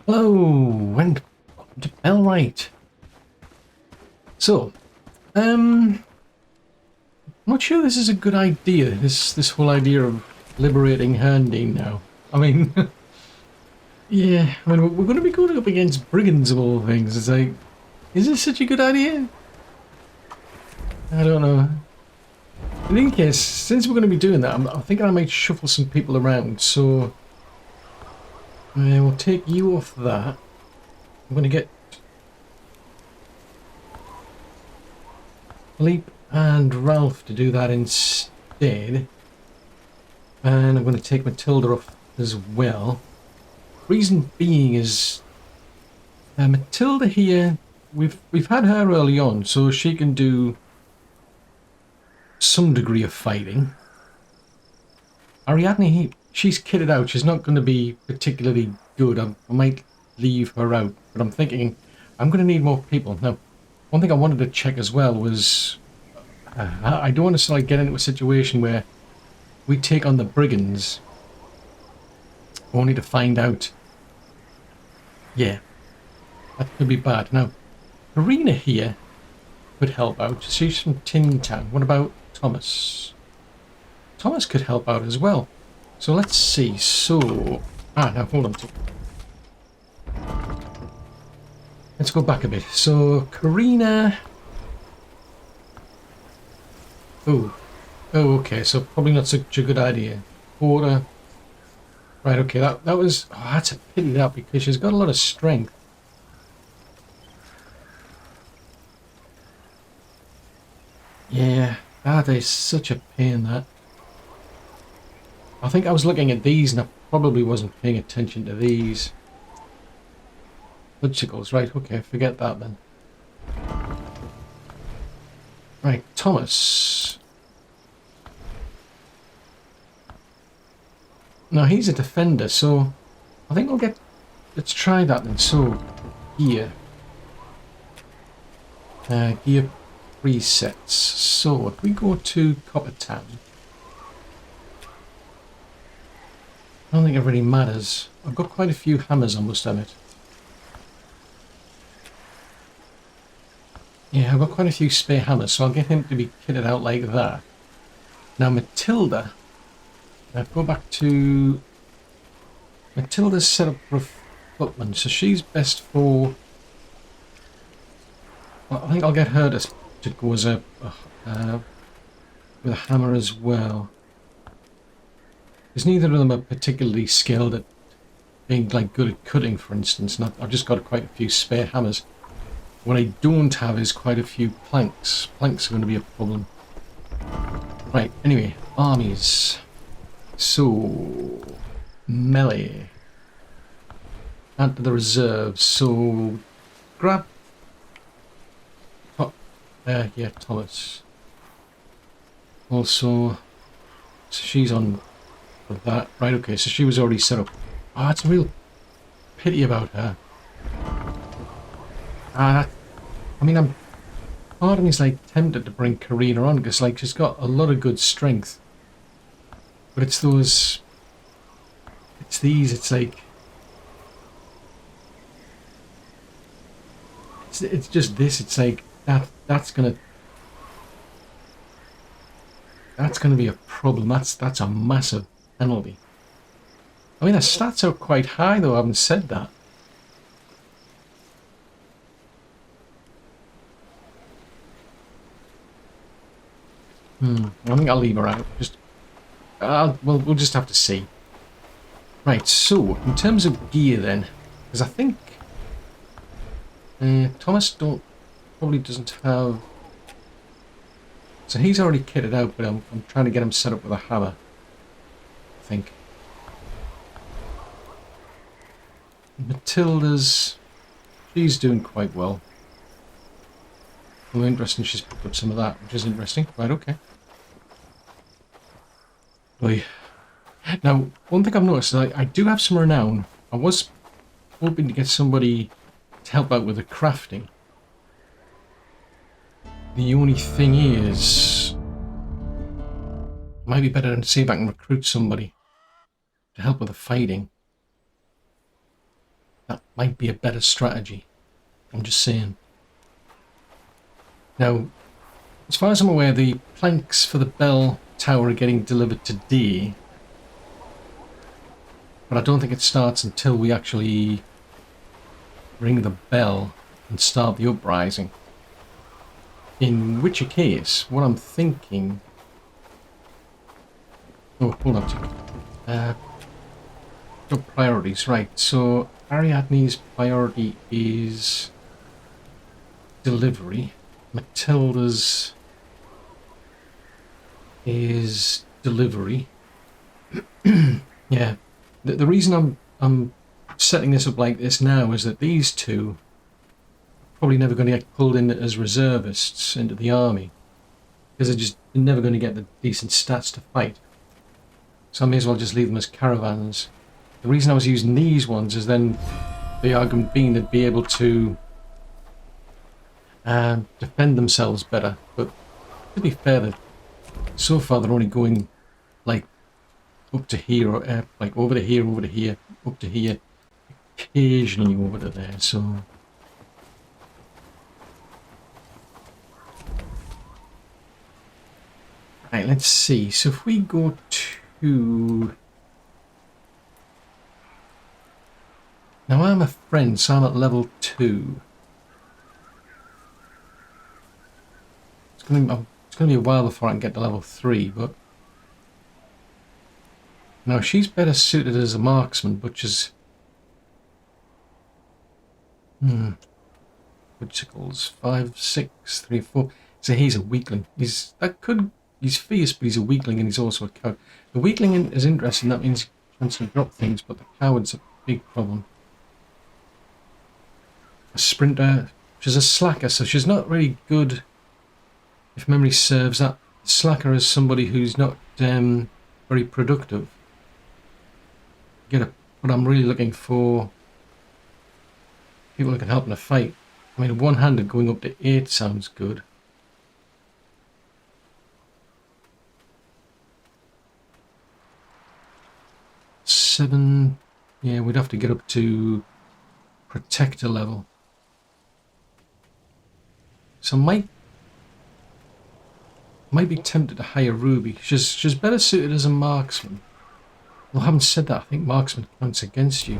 Hello, and welcome to Bellwright. So, I'm not sure this is a good idea, this whole idea of liberating Herndon now. I mean, yeah, I mean, we're going to be going up against brigands of all things. It's like, is this such a good idea? I don't know. In any case, since we're going to be doing that, I'm thinking I might shuffle some people around, so we'll take you off that. I'm going to get Leap and Ralph to do that instead. And I'm going to take Matilda off as well. Reason being is Matilda here, we've had her early on, so she can do some degree of fighting. Ariadne, she's kitted out. She's not going to be particularly good. I might leave her out, but I'm thinking I'm going to need more people. Now, one thing I wanted to check as well was I don't want to get into a situation where we take on the brigands only to find out. Yeah, that could be bad. Now, Karina here could help out. She's from Tin Town. What about Thomas? Thomas could help out as well. So let's see. So, now hold on. Let's go back a bit. So, Karina. Oh, okay. So probably not such a good idea. Porter. Right. Okay. That was. Oh, that's a pity that because she's got a lot of strength. Yeah, that is such a pain. That. I think I was looking at these and I probably wasn't paying attention to these. Bloodsickles, right, okay, forget that then. Right, Thomas. No, he's a defender, so I think let's try that then. So, gear. Gear presets. So, if we go to Copper Town, I don't think it really matters. I've got quite a few hammers, I must admit. Yeah, I've got quite a few spare hammers, so I'll get him to be kitted out like that. Now, Matilda. Go back to... Matilda's set up for a footman, so she's best for... Well, I think I'll get her to go as with a hammer as well. Because neither of them are particularly skilled at being like good at cutting, for instance. And I've just got quite a few spare hammers. What I don't have is quite a few planks. Planks are going to be a problem. Right, anyway, armies. So, melee. Add to the reserves. So, grab... yeah, Thomas. Also, so she's on for that. Right, okay, so she was already set up. Oh, it's a real pity about her. I mean, part of me's like tempted to bring Karina on because like she's got a lot of good strength, but it's these. It's like it's just this. It's like that's gonna be a problem. That's a massive penalty. I mean, the stats are quite high though. I haven't said that. I think I'll leave her out. We'll just have to see. Right, so, in terms of gear then, because I think Thomas probably doesn't have... So he's already kitted out, but I'm trying to get him set up with a hammer, I think. Matilda's... She's doing quite well. Oh, interesting, she's picked up some of that, which is interesting. Right, okay. Now, one thing I've noticed is I do have some renown. I was hoping to get somebody to help out with the crafting. The only thing is... It might be better to see if I can recruit somebody to help with the fighting. That might be a better strategy. I'm just saying. Now, as far as I'm aware, the planks for the bell tower are getting delivered today. But I don't think it starts until we actually ring the bell and start the uprising. In which case, what I'm thinking... Oh, hold on. Got priorities, right. So, Ariadne's priority is delivery. Matilda's is delivery. Yeah. The reason I'm setting this up like this now is that these two are probably never going to get pulled in as reservists into the army, because they're never going to get the decent stats to fight. So I may as well just leave them as caravans. The reason I was using these ones is then the argument being they'd be able to defend themselves better. But to be fair, so far they're only going like up to here, or like over to here, up to here, occasionally over to there. So right, let's see. So if we go to... Now I'm a friend, so I'm at level 2. It's going to be a while before I can get to level 3, but... Now she's better suited as a marksman, but she's... Whichicles, 5, 6, 3, 4. So he's a weakling. He's fierce, but he's a weakling, and he's also a coward. The weakling is interesting. That means he can drop things, but the coward's a big problem. A sprinter. She's a slacker, so she's not really good. If memory serves, that slacker is somebody who's not very productive. But I'm really looking for people who can help in a fight. I mean, one-handed going up to 8 sounds good. Seven, yeah, we'd have to get up to protector level. So might be tempted to hire Ruby. She's better suited as a marksman. Well, I haven't said that. I think marksman counts against you.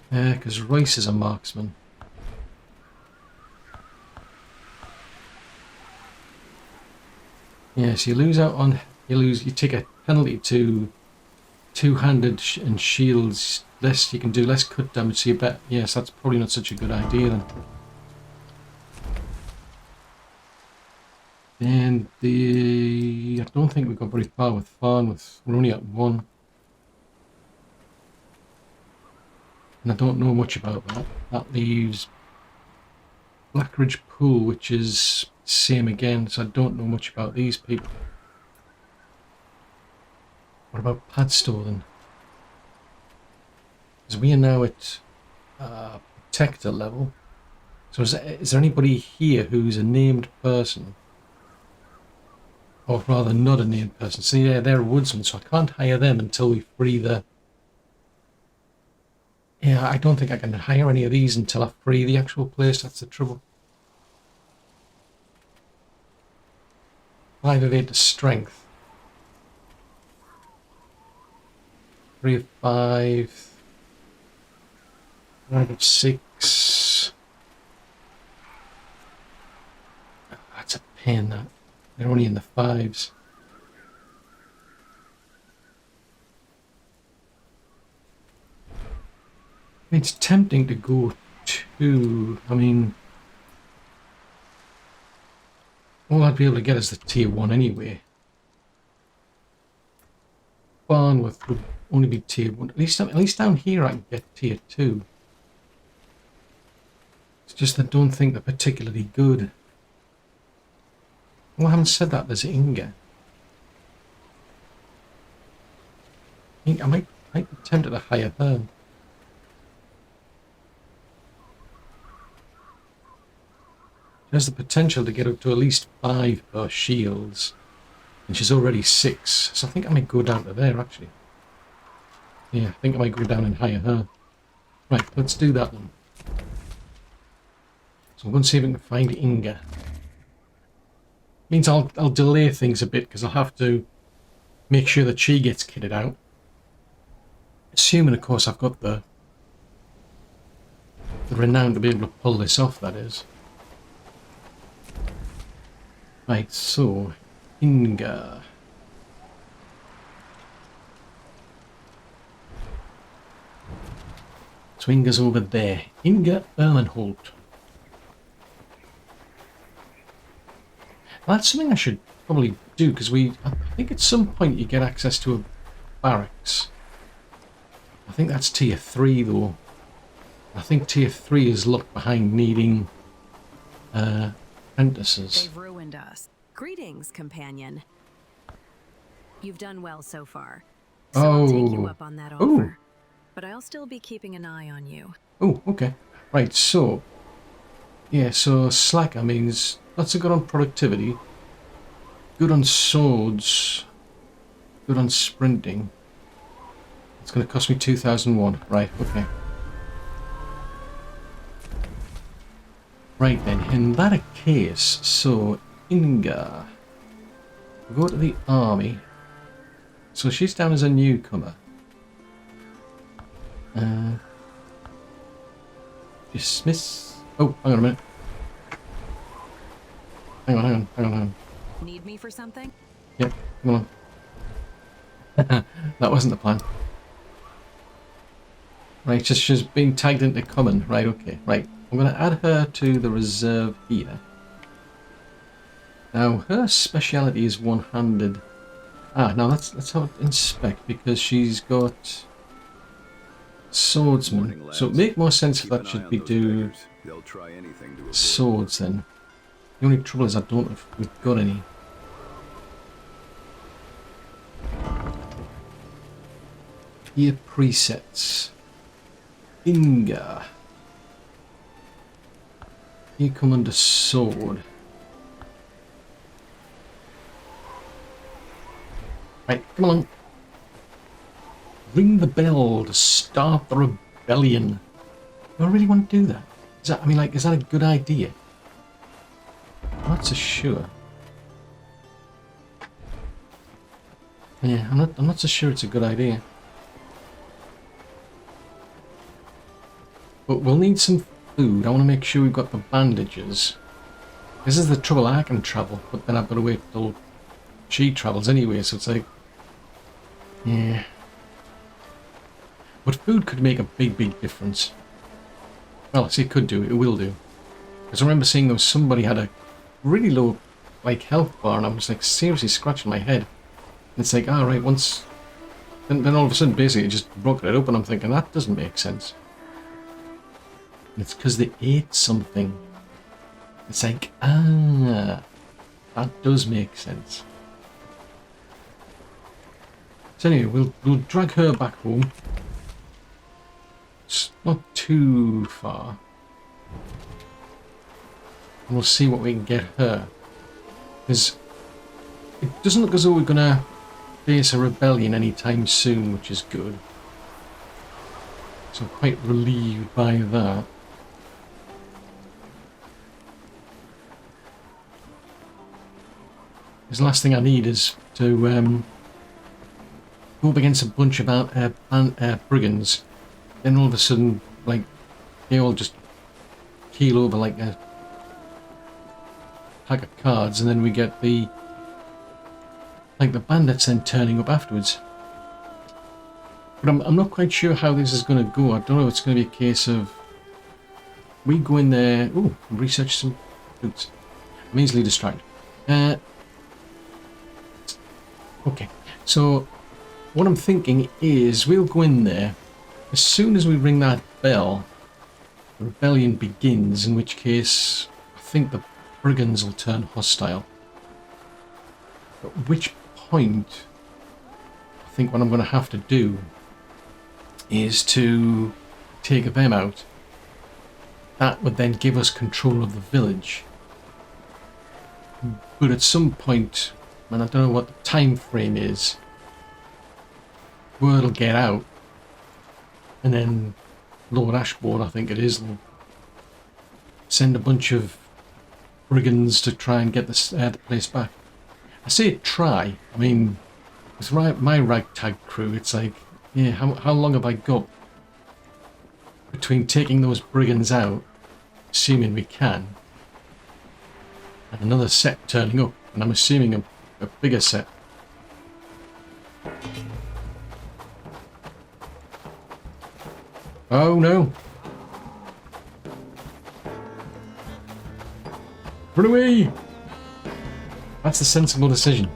Yeah, because Royce is a marksman. Yeah, so you lose out on... You take a penalty to two-handed and shields. You can do less cut damage, so you bet... Yes, that's probably not such a good idea then. And I don't think we got very far with Farnworth. We're only at 1. And I don't know much about that. That leaves Blackridge Pool, which is same again, so I don't know much about these people. What about Padstow then? Because we are now at protector level. So is there anybody here who's a named person? Or rather not a named person. So yeah, they're a woodsman, so I can't hire them until we free the... Yeah, I don't think I can hire any of these until I free the actual place, that's the trouble. 5 of 8 to strength. 3 of 5. 5 of 6. Oh, that's a pain, that. They're only in the 5s. It's tempting to go to... I mean... all I'd be able to get is the tier 1 anyway. Farnworth would only be tier 1. At least down here I can get tier 2. It's just I don't think they're particularly good. Well, I haven't said that. There's Inga. I might be tempted to hire her. She has the potential to get up to at least 5 per shields. And she's already 6. So I think I might go down to there, actually. Yeah, I think I might go down and hire her. Right, let's do that then. So I'm going to see if I can find EVGA. Means I'll delay things a bit because I'll have to make sure that she gets kitted out. Assuming, of course, I've got the renown to be able to pull this off, that is. Right, so EVGA. So EVGA's over there. EVGA Erlenholt. That's something I should probably do, because I think at some point you get access to a barracks. I think that's tier 3 though. I think tier 3 is locked behind needing apprentices. They've ruined us. Greetings, companion. You've done well so far. So I'll take you up on that offer. But I'll still be keeping an eye on you. Oh, okay. Right, so yeah, so slacker means lots of good on productivity, good on swords, good on sprinting. It's going to cost me 2001. Right, okay. Right then, in that case, so EVGA, go to the army. So she's down as a newcomer. Dismiss. Oh, hang on a minute. Hang on. Need me for something? Yep, come on. That wasn't the plan. Right, she's been tagged into common. Right, okay. Right, I'm going to add her to the reserve here. Now, her speciality is one-handed. Now let's have it inspect, because she's got swordsman. Morning, so it make more sense if that should be do They'll try anything to swords then. The only trouble is I don't know if we've got any. Here presets. EVGA. You come under sword. Right, come on. Ring the bell to start the rebellion. Do I really want to do that? Is that, I mean, like, is that a good idea? I'm not so sure. Yeah, I'm not so sure it's a good idea. But we'll need some food. I want to make sure we've got the bandages. This is the trouble. I can travel, but then I've got to wait till she travels anyway, so it's like... Yeah. But food could make a big difference. Well, see, it could do. It will do. Because I remember seeing there was somebody had a really low, like, health bar, and I was, like, seriously scratching my head. And it's like, alright, once... Then all of a sudden, basically, it just broke it up, and I'm thinking, that doesn't make sense. And it's because they ate something. It's like, that does make sense. So anyway, we'll drag her back home. It's not too far. And we'll see what we can get her. Because it doesn't look as though we're going to face a rebellion anytime soon, which is good. So I'm quite relieved by that. Because the last thing I need is to go up against a bunch of brigands. Then all of a sudden, like, they all just keel over like a pack of cards, and then we get the bandits then turning up afterwards. But I'm not quite sure how this is going to go. I don't know if it's going to be a case of we go in there, research some foods. I'm easily distracted. Okay, so what I'm thinking is we'll go in there. As soon as we ring that bell, the rebellion begins, in which case I think the brigands will turn hostile. At which point, I think what I'm going to have to do is to take them out. That would then give us control of the village. But at some point, and I don't know what the time frame is, word will get out And then Lord Ashbourne, I think it is, will send a bunch of brigands to try and get the place back. I say try. I mean, with my ragtag crew, it's like, yeah, how long have I got between taking those brigands out, assuming we can, and another set turning up, and I'm assuming a bigger set. Oh no! Run away! That's the sensible decision.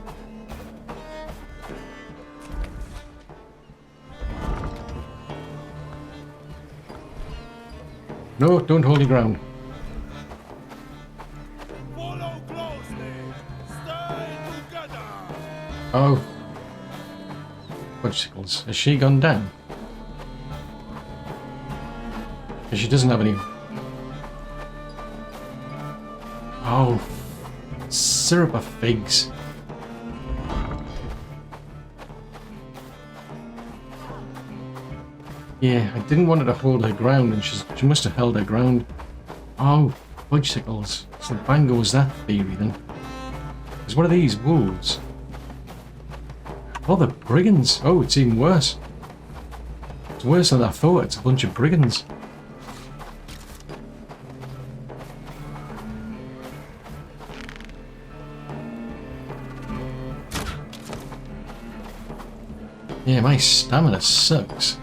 No, don't hold your ground. Follow closely. Stay together. Oh. Fudgesicles. Has she gone down? Because she doesn't have any... Oh. Syrup of figs. Yeah, I didn't want her to hold her ground, and she must have held her ground. Oh, fudgesicles. So bang goes that theory then. Because what are these? Wolves? Oh, the brigands. Oh, it's even worse. It's worse than I thought. It's a bunch of brigands. Yeah, my stamina sucks.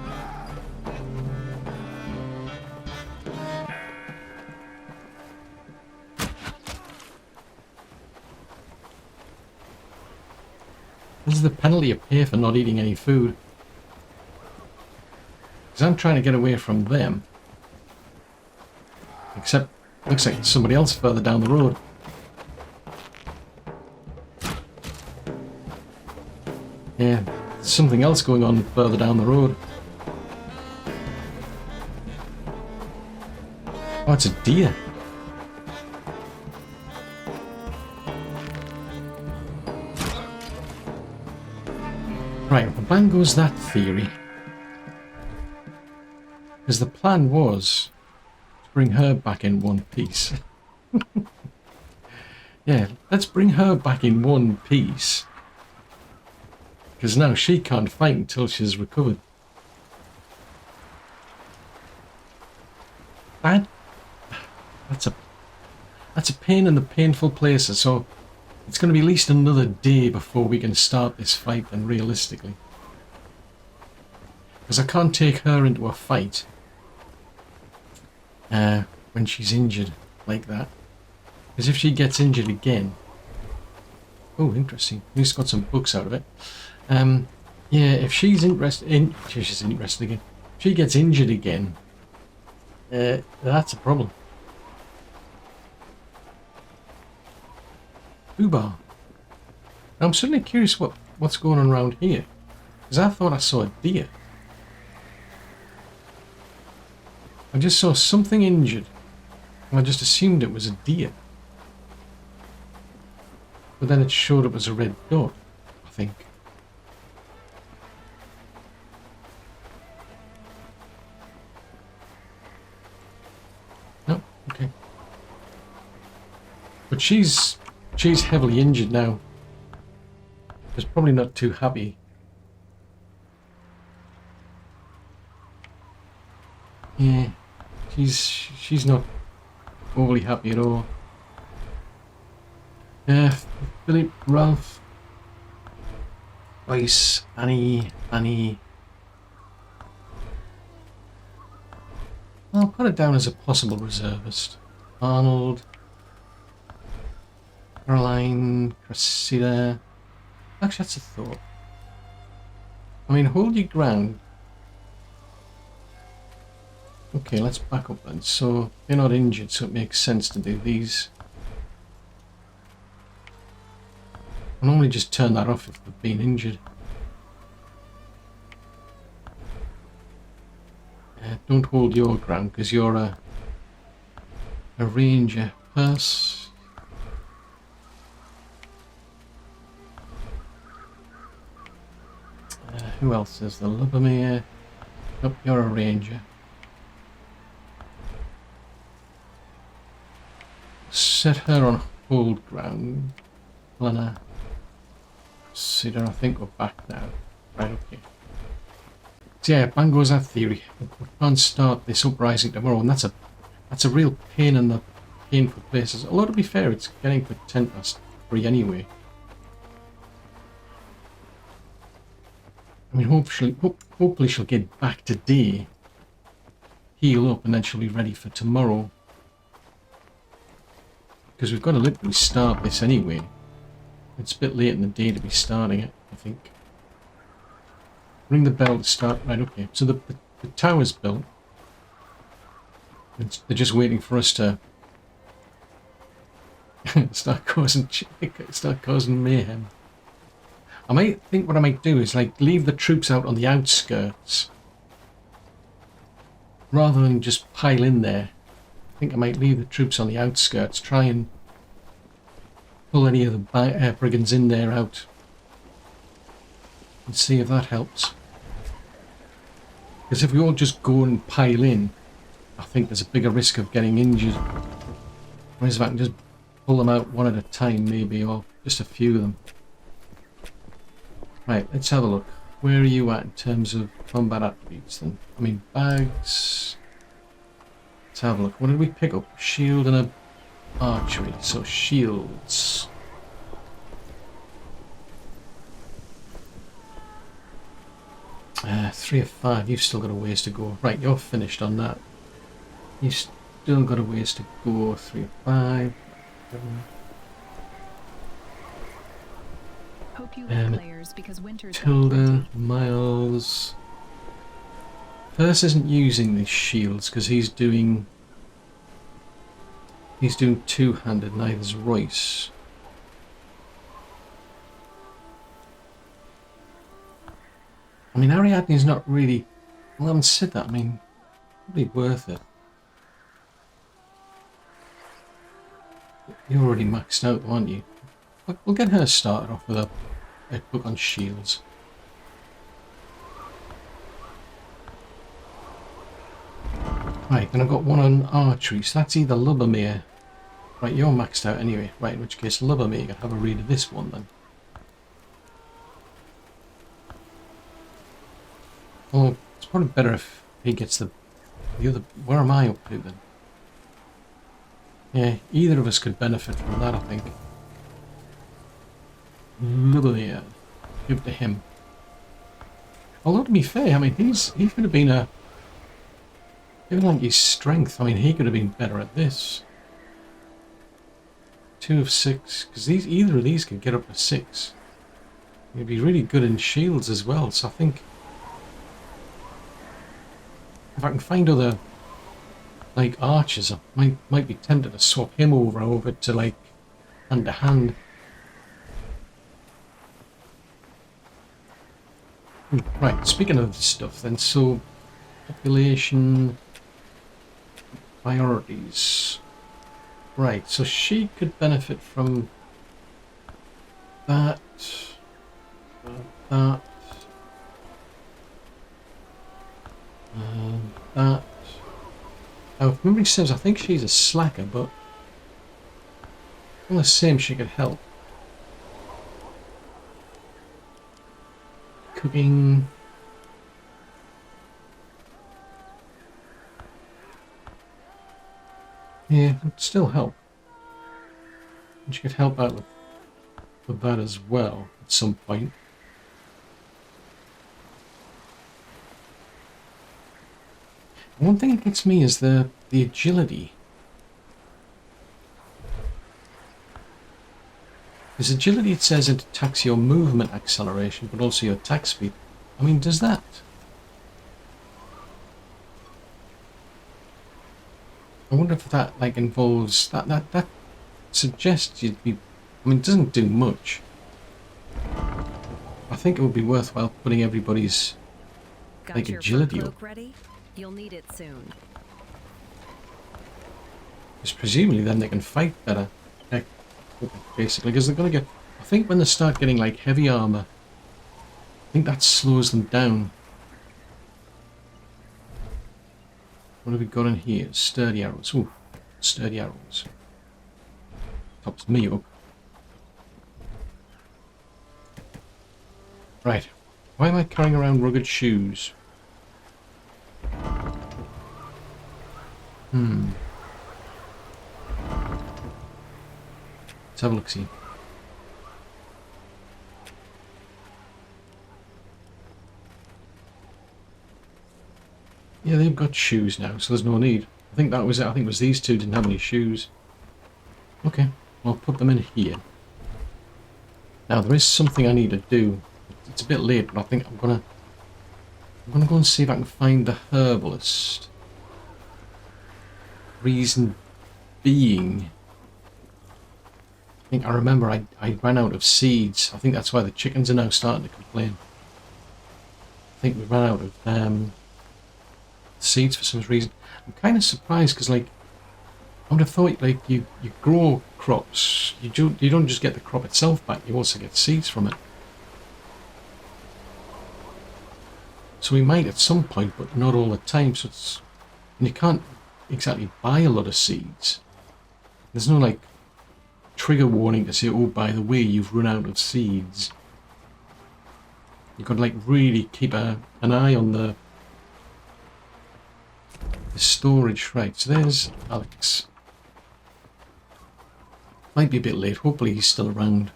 This is the penalty you pay for not eating any food. Because I'm trying to get away from them. Except, looks like somebody else further down the road. Yeah, there's something else going on further down the road. Oh, it's a deer. Right, well, bang goes that theory. Because the plan was to bring her back in one piece. Yeah, let's bring her back in one piece. Because now she can't fight until she's recovered. That's a pain in the painful places, so it's going to be at least another day before we can start this fight then, realistically. Because I can't take her into a fight when she's injured like that. Because if she gets injured again... Oh, interesting. At least got some books out of it. Yeah, if she's interested in... She's interested again. If she gets injured again, that's a problem. Ubar. Now I'm suddenly curious what's going on around here. Because I thought I saw a deer. I just saw something injured. And I just assumed it was a deer. But then it showed it was a red dot, I think. No, okay. But she's heavily injured now. She's probably not too happy. Yeah, she's not overly happy at all. Yeah, Philip, Ralph, Weiss, Annie. I'll put it down as a possible reservist. Arnold, Caroline, Cressida. Actually, that's a thought. I mean, hold your ground. Okay, let's back up then. So, they're not injured, so it makes sense to do these. I normally just turn that off if they've been injured. Don't hold your ground, because you're a ranger. Purse. Who else is the Lubomir? Nope, you're a ranger. Set her on hold ground. Lana. Consider, I think we're back now. Right, okay. So yeah, bang goes that theory. We can't start this uprising tomorrow, and that's a real pain in the painful places. Although to be fair, it's getting to 3:10 anyway. I mean, hopefully she'll get back today, heal up, and then she'll be ready for tomorrow. Because we've got to literally start this anyway. It's a bit late in the day to be starting it, I think. Ring the bell to start. Right, okay. So the tower's built. They're just waiting for us to start causing mayhem. I might think what I might do is like leave the troops out on the outskirts rather than just pile in there. I think I might leave the troops on the outskirts, try and pull any of the brigands in there out and see if that helps. Because if we all just go and pile in, I think there's a bigger risk of getting injured. Whereas if I can just pull them out one at a time maybe, or just a few of them. Right, let's have a look. Where are you at in terms of combat attributes then? I mean, bags. Let's have a look. What did we pick up? Shield and a archery. So shields. Three of 5. You've still got a ways to go. Right, you're finished on that. You've still got a ways to go. 3 of 5. Hope you like players because winter's Tilda, Miles. Perth isn't using these shields because he's doing two-handed. Neither's Royce. I mean, Ariadne's not really. Well, I haven't said that. I mean, probably worth it. You're already maxed out, aren't you? We'll get her started off with a book on shields. Right, then I've got one on archery, so that's either Lubomir. Right, you're maxed out anyway. Right, in which case Lubomir, you can have a read of this one then. Well, it's probably better if he gets the other. Where am I up to then? Yeah, either of us could benefit from that, I think. Lubomir, give it to him. Although to be fair, I mean, he could have been a. Given like his strength, I mean, he could have been better at this. 2 of 6, because either of these could get up to 6. He'd be really good in shields as well, so I think if I can find other like archers, I might be tempted to swap him over to like hand to hand. Right, speaking of stuff then, so population priorities. Right, so she could benefit from that, that, that. Now, if memory serves, I think she's a slacker, but all the same, she could help. Cooking. Yeah, it'd still help. And she could help out with that as well at some point. One thing that gets me is the agility. Because agility, it says it attacks your movement acceleration, but also your attack speed. I mean, does that? I wonder if that like involves that suggests you'd be. I mean, it doesn't do much. I think it would be worthwhile putting everybody's like agility up. Ready? You'll need it soon. Because presumably then they can fight better. Basically, because they're gonna get. I think when they start getting like heavy armor, I think that slows them down. What have we got in here? Sturdy arrows. Ooh, sturdy arrows. Tops me up. Right. Why am I carrying around rugged shoes? Let's have a look-see. Yeah, they've got shoes now, so there's no need. I think that was it. I think it was these two didn't have any shoes. Okay, I'll put them in here. Now there is something I need to do. It's a bit late, but I think I'm gonna go and see if I can find the herbalist. Reason being, I think I remember I ran out of seeds. I think that's why the chickens are now starting to complain. I think we ran out of seeds for some reason. I'm kind of surprised because, like, I would have thought, like, you grow crops, you don't just get the crop itself back, you also get seeds from it. So we might at some point, but not all the time. So it's, and you can't exactly buy a lot of seeds. There's no like trigger warning to say, oh, by the way, you've run out of seeds. You've got to like really keep an eye on the storage. Right, so there's Alex. Might be a bit late. Hopefully he's still around.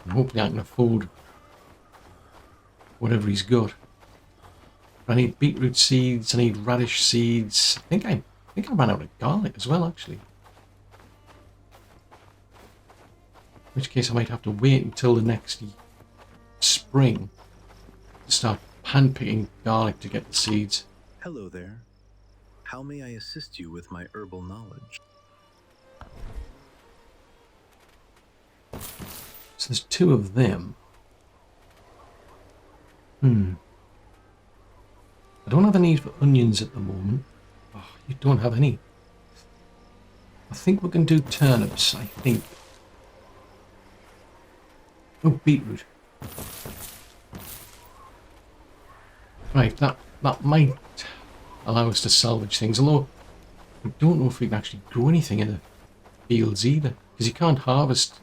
And hopefully I can afford whatever he's got. I need beetroot seeds, I need radish seeds. I think I ran out of garlic as well, actually. In which case I might have to wait until the next spring to start handpicking garlic to get the seeds. Hello there. How may I assist you with my herbal knowledge? So there's two of them. I don't have a need for onions at the moment. Oh, you don't have any. I think we can do turnips, I think. Oh, beetroot. Right, that might allow us to salvage things, although I don't know if we can actually grow anything in the fields either, because you can't harvest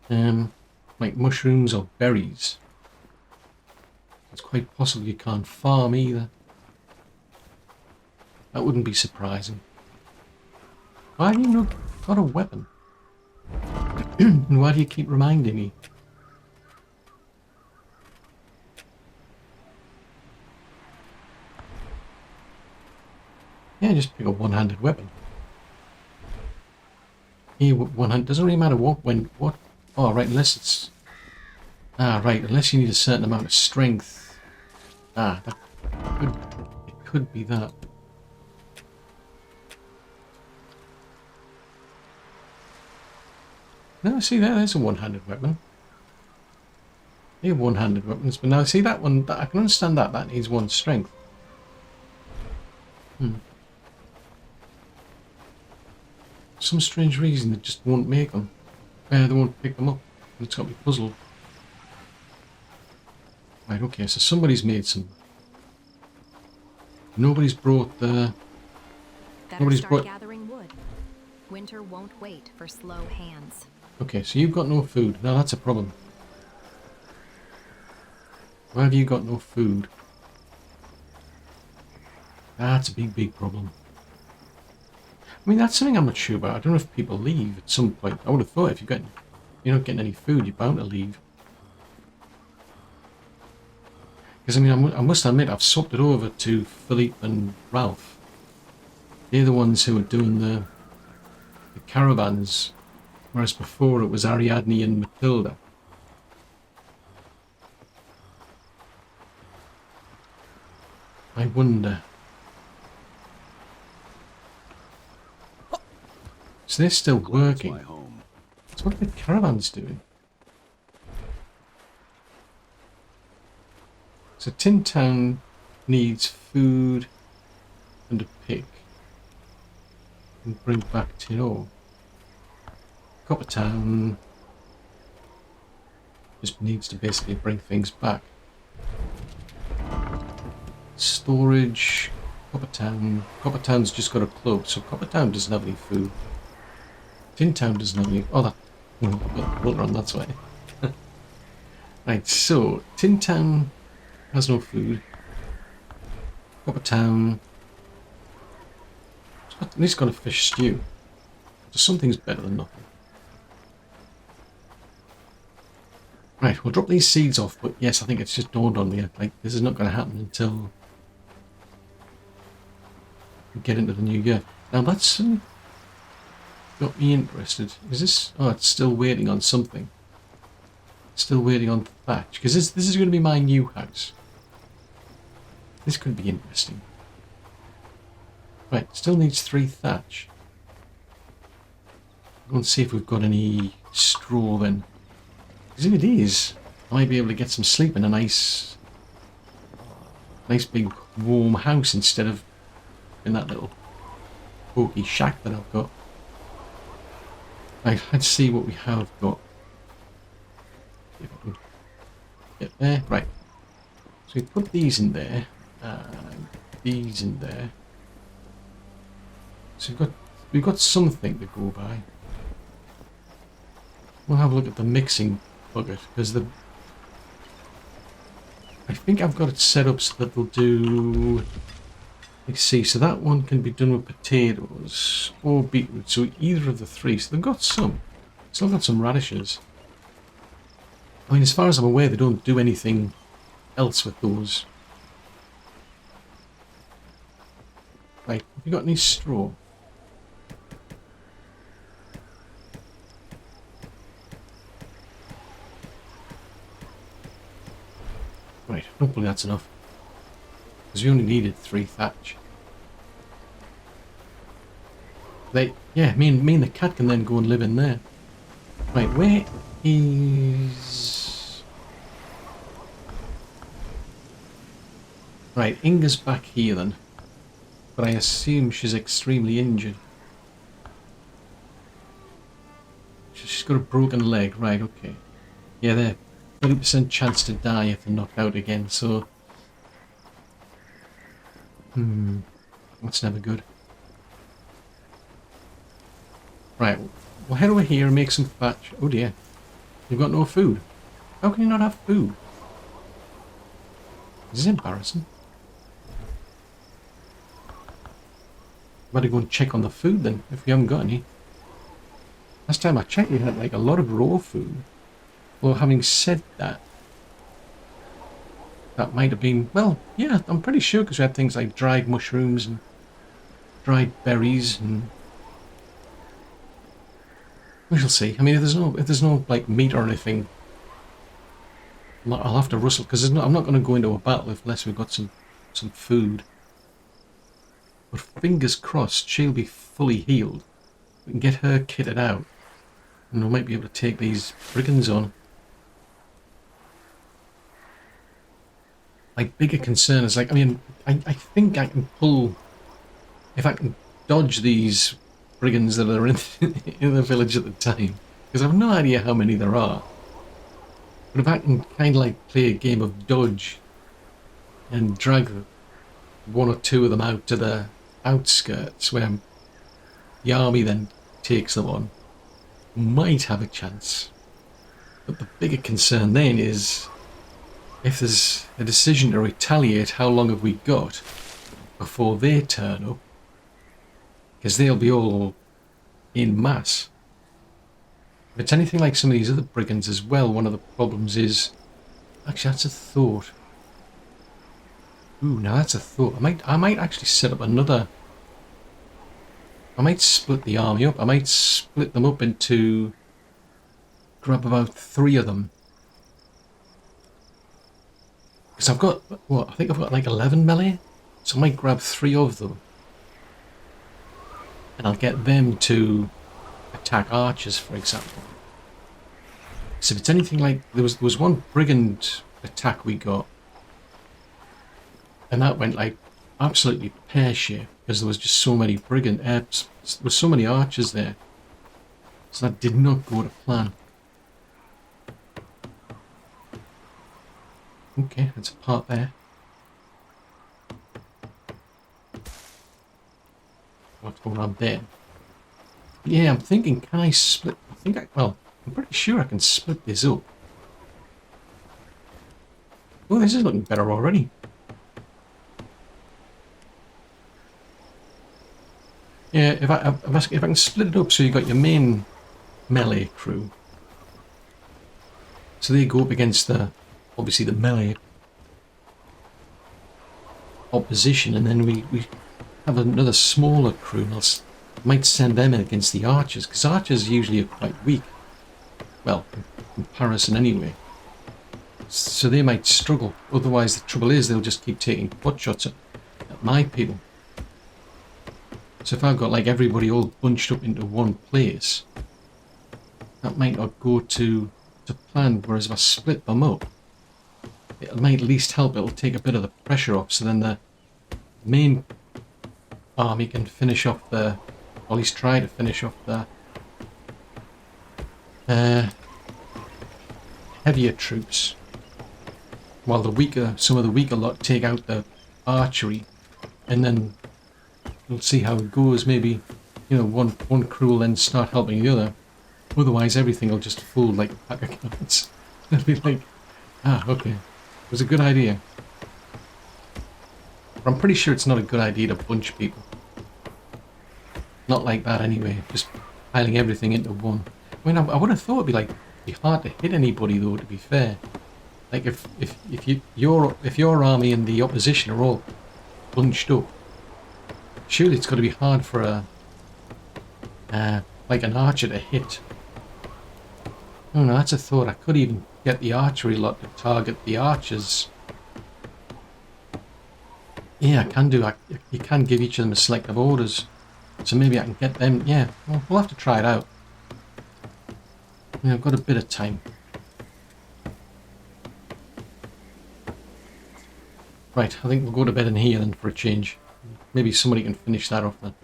like mushrooms or berries. It's quite possible you can't farm either. That wouldn't be surprising. Why have you not got a weapon? And why do you keep reminding me? Yeah, just pick a one-handed weapon. Here, one hand doesn't really matter what, when, what. Oh, right, unless it's. Ah, right, unless you need a certain amount of strength. Ah, that could. It could be that. No, see there's a one-handed weapon. They have one-handed weapons, but now see that one. I can understand that. That needs one strength. Some strange reason they just won't make them. They won't pick them up. It's got to be puzzled. Right, okay, so somebody's made some. Nobody's brought the. Nobody's brought. Gathering wood. Winter won't wait for slow hands. Okay, so you've got no food. Now that's a problem. Why have you got no food? That's a big problem. I mean, that's something I'm not sure about. I don't know if people leave at some point. I would have thought if you're not getting any food, you're bound to leave. Because I mean, I must admit, I've swapped it over to Philippe and Ralph. They're the ones who are doing the caravans, whereas before it was Ariadne and Matilda. I wonder. So they're still working. So what are the caravans doing? So Tin Town needs food and a pick. And bring back tin ore. Copper Town just needs to basically bring things back. Storage. Coppertown. Coppertown's just got a club, so Coppertown doesn't have any food. Tin Town doesn't have any... Oh, that... We'll run that way. Right, so Tin Town has no food. Coppertown... At least got a fish stew. So something's better than nothing. Right, we'll drop these seeds off, but yes, I think it's just dawned on me. Like, this is not going to happen until we get into the new year. Now that's got me interested. Is this... Oh, it's still waiting on something. Still waiting on thatch. Because this is going to be my new house. This could be interesting. Right, still needs 3 thatch. Go and see if we've got any straw then. Because if it is, I might be able to get some sleep in a nice big warm house instead of in that little pokey shack that I've got. Right, let's see what we have got. If I can get there. Right. So we put these in there. These in there. So we've got something to go by. We'll have a look at the mixing bucket because I think I've got it set up so that they'll do... Let's see, so that one can be done with potatoes or beetroot, so either of the 3. So they've got some. Still got some radishes. I mean, as far as I'm aware, they don't do anything else with those. Right, have you got any straw? Right, hopefully that's enough. Because we only needed 3 thatch. Yeah, me and the cat can then go and live in there. Right, where is... Right, Inga's back here then. But I assume she's extremely injured. She's got a broken leg, right, okay. Yeah, they're 30% chance to die if they're knocked out again, so... That's never good. Right, we'll head over here and make some thatch. Oh dear. You've got no food. How can you not have food? This is embarrassing. Better go and check on the food then, if we haven't got any. Last time I checked, we had like a lot of raw food. Well, having said that, that might have been, well, yeah, I'm pretty sure because we had things like dried mushrooms and dried berries and... We shall see. I mean, if there's no like meat or anything, I'll have to rustle because I'm not going to go into a battle unless we've got some food. But fingers crossed, she'll be fully healed. We can get her kitted out, and we might be able to take these brigands on. My bigger concern is like, I mean, I think I can pull, if I can dodge these brigands that are in the village at the time, because I have no idea how many there are. But if I can kind of like play a game of dodge and drag 1 or 2 of them out to the outskirts where the army then takes them on, might have a chance. But the bigger concern then is if there's a decision to retaliate, how long have we got before they turn up? Because they'll be all in mass. If it's anything like some of these other brigands as well, one of the problems is... Actually, that's a thought. Ooh, now that's a thought. I might actually set up another... I might split the army up. I might split them up into... Grab about 3 of them. Because I've got... What? I think I've got like 11 melee. So I might grab 3 of them. And I'll get them to attack archers, for example. So if it's anything like... There was one brigand attack we got. And that went like absolutely pear-shaped because there was just so many brigand... there was so many archers there. So that did not go to plan. Okay, that's a part there. what's going on there. Yeah, I'm thinking, can I split? Well, I'm pretty sure I can split this up. Oh, this is looking better already. Yeah, if I can split it up so you got your main melee crew. So they go up against obviously the melee opposition, and then we have another smaller crew, and might send them in against the archers, because archers usually are quite weak. Well, in comparison anyway. So they might struggle. Otherwise, the trouble is they'll just keep taking pot shots at my people. So if I've got like everybody all bunched up into one place, that might not go to plan. Whereas if I split them up, it might at least help. It'll take a bit of the pressure off. So then the main army can finish off or at least try to finish off the heavier troops, while some of the weaker lot take out the archery, and then we'll see how it goes. Maybe, one crew will then start helping the other. Otherwise, everything will just fold like a pack of cards. It'll be like, okay, it was a good idea. But I'm pretty sure it's not a good idea to bunch people. Not like that anyway. Just piling everything into one. I mean, I would have thought it'd be hard to hit anybody though. To be fair, like if your army and the opposition are all bunched up, surely it's got to be hard for like an archer to hit. Oh no, that's a thought. I could even get the archery lot to target the archers. Yeah, I can do. You can give each of them a selective orders, so maybe I can get them. Yeah, well, we'll have to try it out. Yeah, I've got a bit of time. Right, I think we'll go to bed in here then for a change. Maybe somebody can finish that off then.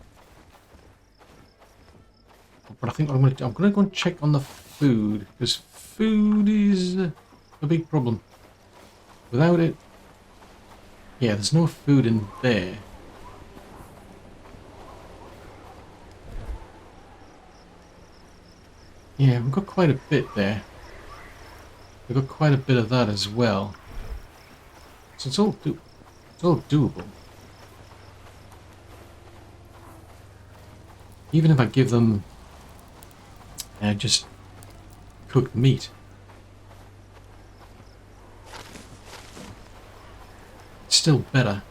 But I think I'm going to go and check on the food, because food is a big problem. Without it, yeah, there's no food in there. Yeah, we've got quite a bit there. We've got quite a bit of that as well. So it's all doable. Even if I give them just cooked meat. It's still better.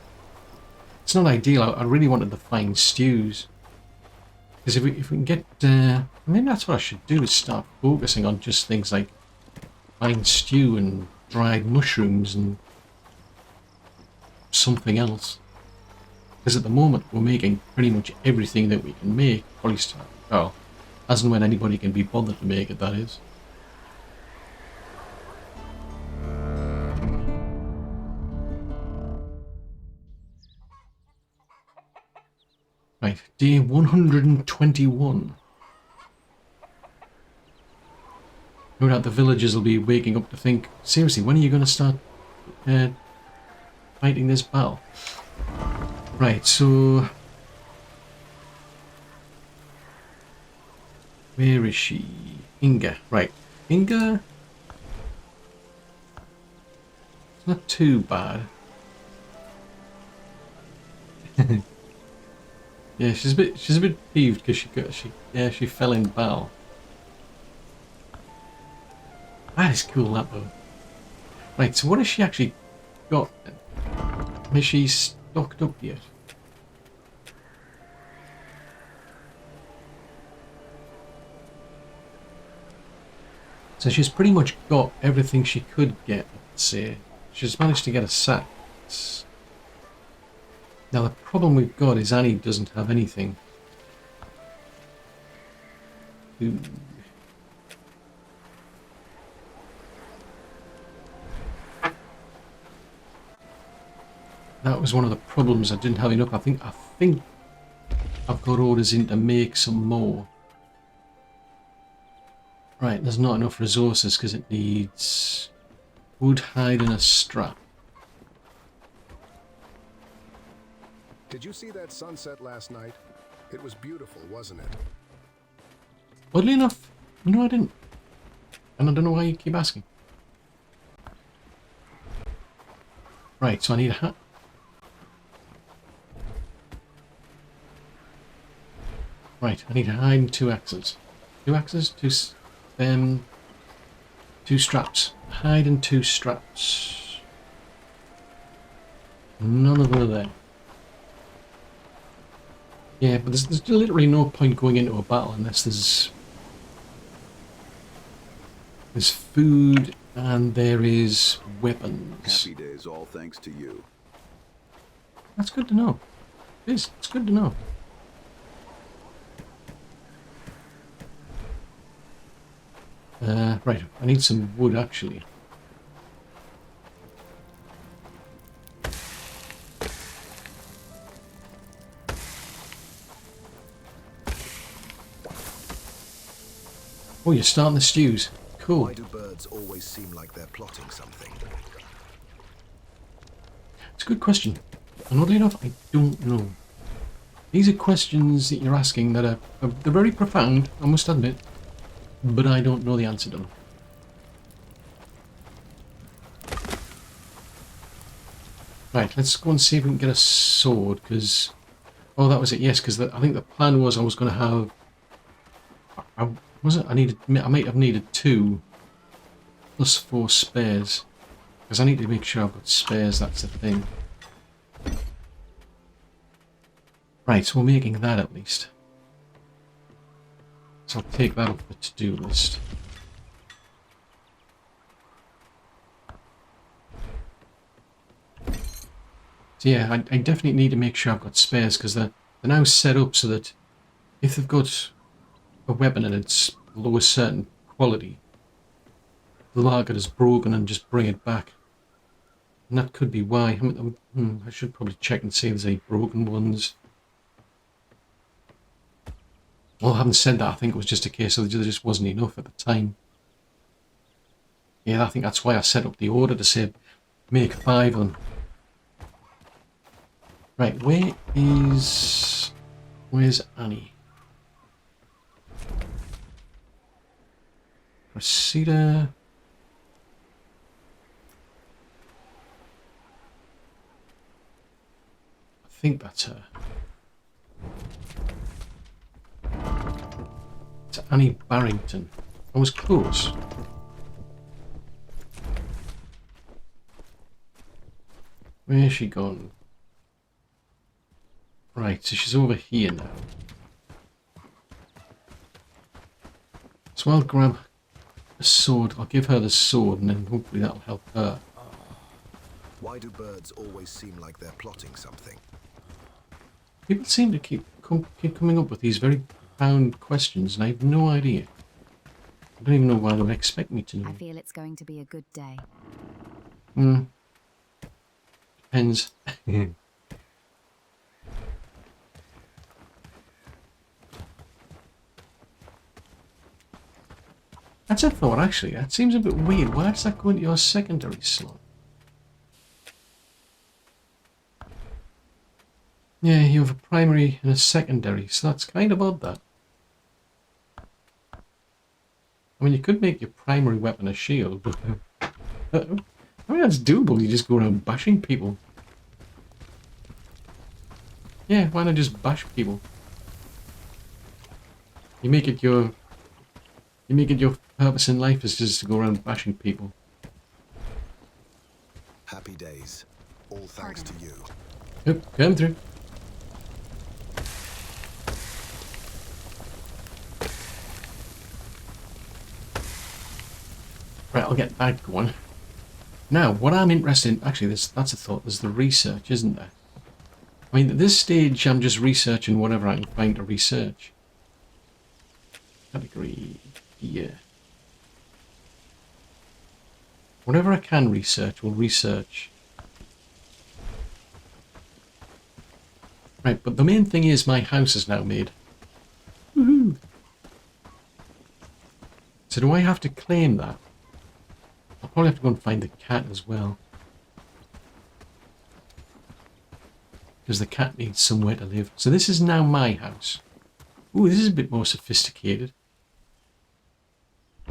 It's not ideal. I really wanted to find stews. Because if we can get... maybe that's what I should do, is start focusing on just things like fine stew and dried mushrooms and something else. Because at the moment we're making pretty much everything that we can make. Or at least, well, as and when anybody can be bothered to make it, that is. Right, day 121. No doubt the villagers will be waking up to think, seriously, when are you going to start fighting this battle? Right, so... where is she? Inga. Right, Inga... it's not too bad. Yeah, she's a bit peeved because she fell in battle. That is cool, that though. Right, so what has she actually got then? Is she stocked up yet? So she's pretty much got everything she could get, let's say. She's managed to get a sack. Now the problem we've got is Annie doesn't have anything. Ooh. That was one of the problems. I didn't have enough. I think I've got orders in to make some more. Right, there's not enough resources because it needs wood, hide, and a strap. Did you see that sunset last night? It was beautiful, wasn't it? Oddly enough, no, I didn't. And I don't know why you keep asking. Right, so I need a hat. Right, I need to hide and 2 axes. 2 axes? 2 straps. Hide and 2 straps. None of them are there. Yeah, but there's literally no point going into a battle unless there's food and there is weapons. Happy days, all thanks to you. That's good to know. It is. It's good to know. Right, I need some wood actually. Oh, you're starting the stews. Cool. Why do birds always seem like they're plotting something? It's a good question. And oddly enough, I don't know. These are questions that you're asking that are they're very profound, I must admit, but I don't know the answer to them. Right, let's go and see if we can get a sword, because... Oh, that was it, yes, because I think the plan was I was going to have... I might have needed 2 plus 4 spares. Because I need to make sure I've got spares, that's the thing. Right, so we're making that at least. So I'll take that off the to-do list. So yeah, I definitely need to make sure I've got spares, because they're now set up so that if they've got a weapon and it's below a certain quality, they'll mark it as broken and just bring it back. And that could be why. I should probably check and see if there's any broken ones. Well, having said that, I think it was just a case of there just wasn't enough at the time. Yeah, I think that's why I set up the order to say make 5 of them. Right, where's Annie? Rosita. I think that's her. It's Annie Barrington. I was close. Where's she gone? Right, so she's over here now. So I'll grab a sword. I'll give her the sword and then hopefully that'll help her. Why do birds always seem like they're plotting something? People seem to keep coming up with these very profound questions and I have no idea. I don't even know why they would expect me to know. I feel it's going to be a good day. Depends. That's a thought, actually. That seems a bit weird. Why does that go into your secondary slot? Yeah, you have a primary and a secondary, so that's kind of odd, that. I mean, you could make your primary weapon a shield, but... I mean, that's doable. You just go around bashing people. Yeah, why not just bash people? You make it your purpose in life is just to go around bashing people. Happy days. All thanks to you. Yep, come through. Right, I'll get that going. Now, what I'm interested in... Actually, that's a thought. There's the research, isn't there? I mean, at this stage, I'm just researching whatever I can find to research. Category here. Whatever I can research, we'll research. Right, but the main thing is my house is now made. Woohoo! So do I have to claim that? I'll probably have to go and find the cat as well. because the cat needs somewhere to live. So this is now my house. Ooh, this is a bit more sophisticated.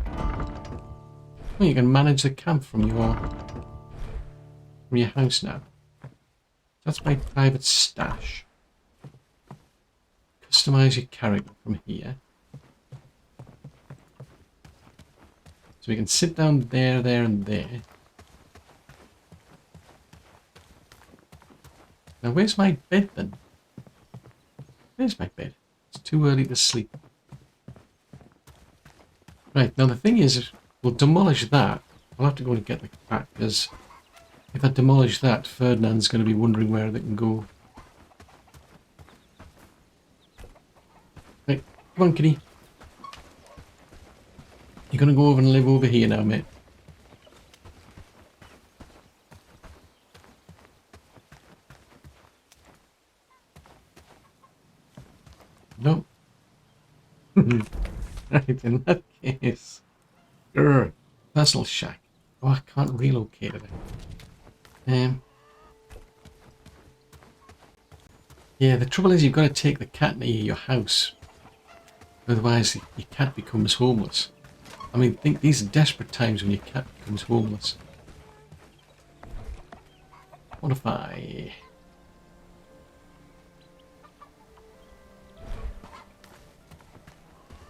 Well, you can manage the camp from your house now. That's my private stash. Customize your character from here. So we can sit down there, there, and there. Now, where's my bed then? Where's my bed? It's too early to sleep. Right, now the thing is, we'll demolish that. I'll have to go and get the cat, because if I demolish that, Ferdinand's going to be wondering where they can go. Right, come on, kitty. You're going to go over and live over here now, mate. No. Right, in that case. Grr. Personal shack. Oh, I can't relocate it. Yeah, the trouble is you've got to take the cat near your house. Otherwise, your cat becomes homeless. I mean, think these are desperate times when your cat becomes homeless. What if I...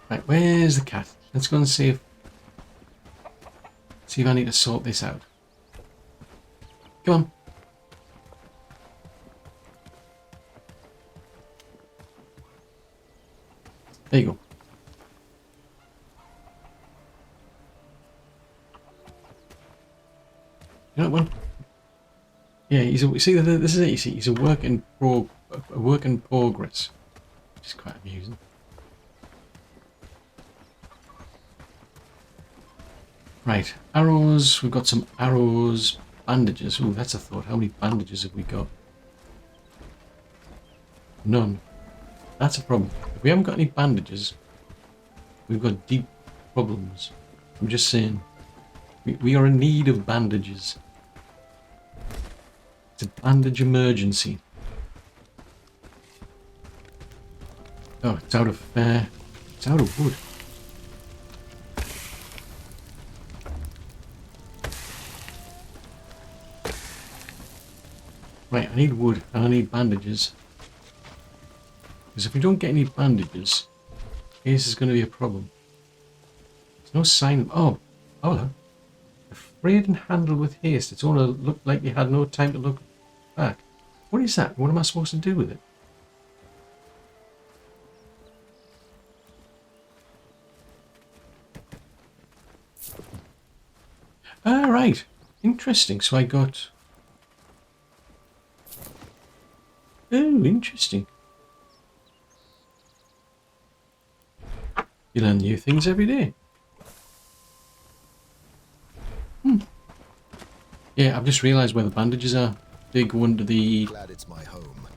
Right, where's the cat? Let's go and see if I need to sort this out. Come on. There you go. You know what? Yeah, see, this is it. You see, he's a work in progress, which is quite amusing. Right, arrows. We've got some arrows, bandages. Ooh, that's a thought. How many bandages have we got? None. That's a problem. If we haven't got any bandages, we've got deep problems. I'm just saying. We are in need of bandages. It's a bandage emergency. Oh, it's out of wood. Right, I need wood and I need bandages. Because if we don't get any bandages, this is going to be a problem. There's no sign of... Oh, hello. Afraid and handled with haste. It's all looked like you had no time to look back. What is that? What am I supposed to do with it? Ah, right. Interesting. So I got... Oh, interesting. You learn new things every day. Yeah, I've just realised where the bandages are. They go under the... Glad it's my home.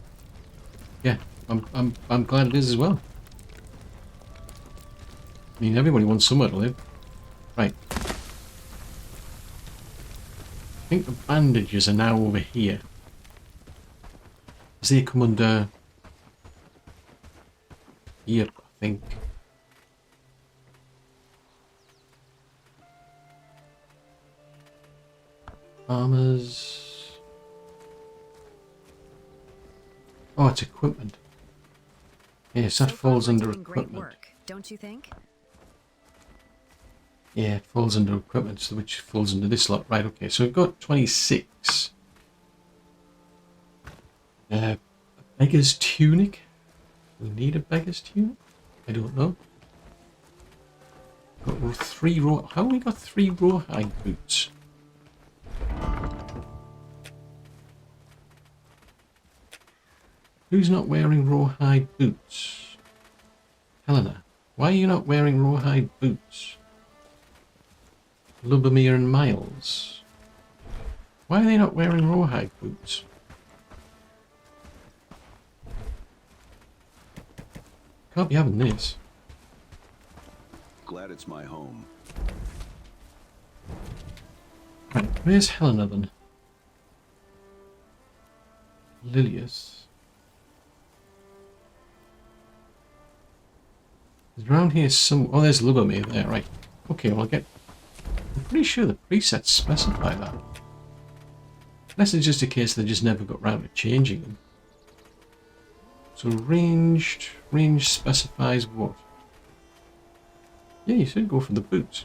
Yeah, I'm glad it is as well. I mean, everybody wants somewhere to live. Right. I think the bandages are now over here. As they come under... Here, I think. Armors. Oh, it's equipment. Yes, that falls under equipment. Great work, don't you think? Yeah, it falls under equipment, so which falls under this lot. Right, okay, so we've got 26. A beggar's tunic. We need a beggar's tunic? I don't know. Got 3 raw... How have we got 3 rawhide boots? Who's not wearing rawhide boots? Helena, why are you not wearing rawhide boots? Lubomir and Miles. Why are they not wearing rawhide boots? Can't be having this. Glad it's my home. Right, where's Helena then? Lilius. There's around here some... Oh, there's Lubomir there, right. Okay, well, I'm pretty sure the presets specify that. Unless it's just a case they just never got round to changing them. So range specifies what? Yeah, you should go for the boots.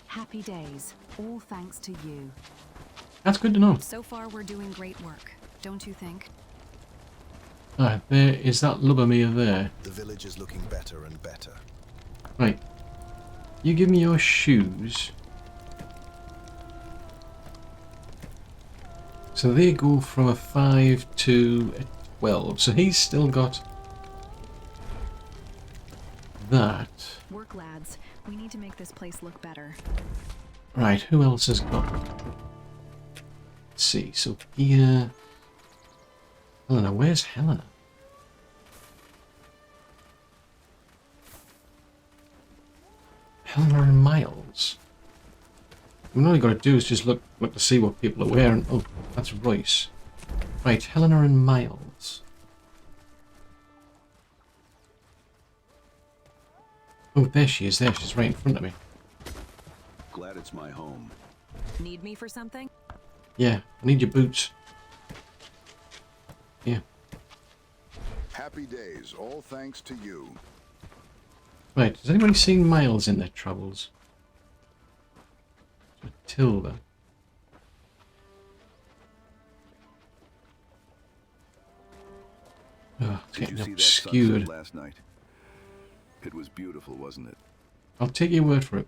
Happy days, all thanks to you. That's good to know. So far, we're doing great work, don't you think? Alright, there is that Lubomir there. The village is looking better and better. Right. You give me your shoes. So they go from a 5 to a 12. So he's still got that. Work, lads. We need to make this place look better. Right, who else has got? Let's see, so here... Helena, where's Helena? Helena and Miles. I mean, all you got to do is just look to see what people are wearing. Oh, that's Royce. Right, Helena and Miles. Oh, there she is. There, she's right in front of me. Glad it's my home. Need me for something? Yeah, I need your boots. Yeah. Happy days, all thanks to you. Right, has anybody seen Miles in their travels? Matilda. Oh, it's Did getting you see that obscured. sunset last night? It was beautiful, wasn't it? I'll take your word for it,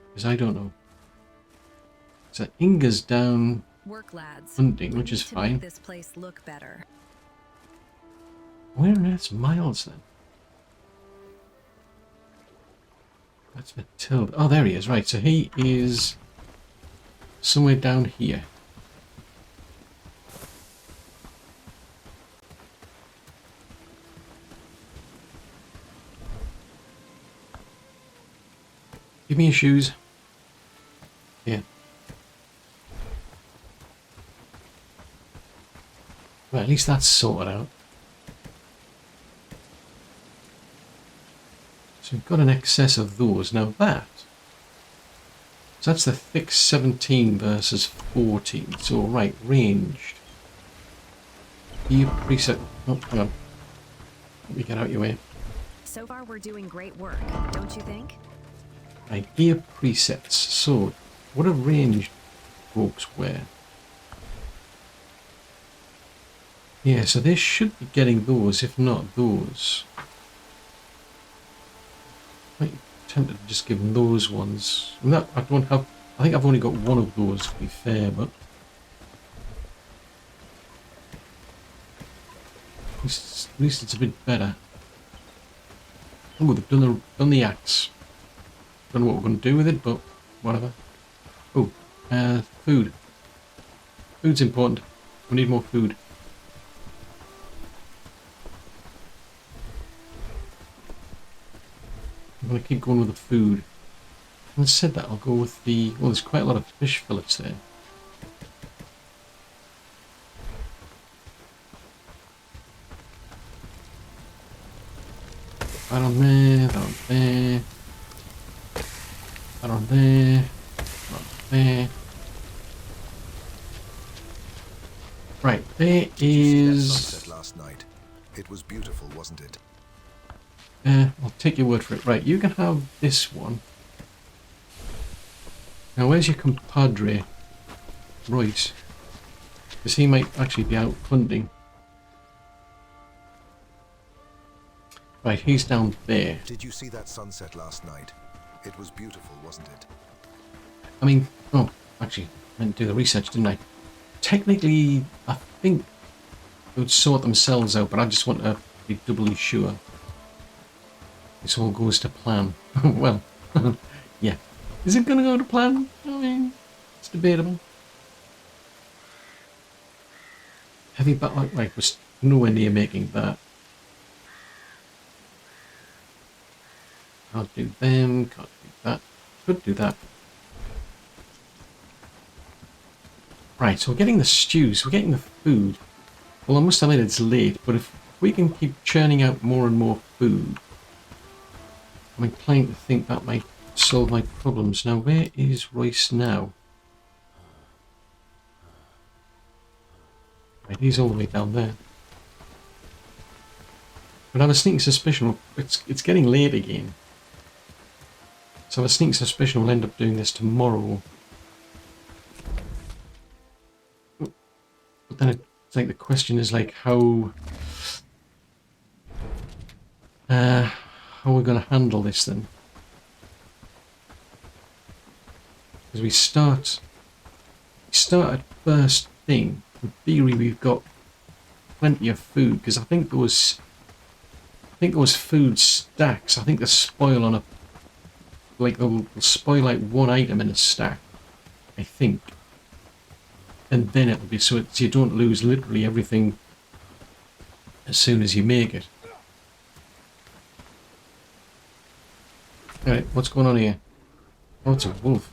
because I don't know. So Inga's down Work, lads. hunting, We which need is to fine. make this place look better. Where on earth's Miles then? That's Matilda. Oh, there he is. Right, so he is somewhere down here. Give me your shoes. Yeah. Well, at least that's sorted out. So we've got an excess of those. Now that... So that's the thick 17 versus 14. So, right, ranged. Gear preset... Oh, hang on. Let me get out your way. So far, we're doing great work, don't you think? Right, gear presets. So, what do ranged folks wear? Yeah, so they should be getting those, if not those. I'm tempted to just give them those ones. I mean, I don't have... I think I've only got one of those, to be fair, but... At least it's a bit better. Oh, they've done the axe. Don't know what we're going to do with it, but whatever. Oh, food. Food's important. We need more food. I'm going to keep going with the food. Having said that, I'll go with the... Well, there's quite a lot of fish fillets there. That on there, that on there. That on there. That on there. Right, there Did you see that is... sunset last night? It was beautiful, wasn't it? I'll take your word for it. Right, you can have this one. Now, where's your compadre? Right. Because he might actually be out hunting. Right, he's down there. Did you see that sunset last night? It was beautiful, wasn't it? I mean, oh, actually, I didn't do the research, didn't I? Technically, I think they would sort themselves out, but I just want to be doubly sure. This all goes to plan. Well, yeah. Is it going to go to plan? I mean, it's debatable. Heavy battle, right, was nowhere near making that. Can't do them, can't do that. Could do that. Right, so we're getting the stews, we're getting the food. Well, I must admit it's late, but if we can keep churning out more and more food, I'm inclined to think that might solve my problems. Now, where is Royce now? Right, he's all the way down there. But I have a sneaking suspicion it's getting late again. So I have a sneaking suspicion we'll end up doing this tomorrow. But then it's like the question is like how we're going to handle this then. Because we start at first thing. In theory, we've got plenty of food because I think those food stacks. I think they spoil on a they'll spoil like one item in a stack. I think, and then it'll be so you don't lose literally everything as soon as you make it. All right, what's going on here? Oh, it's a wolf.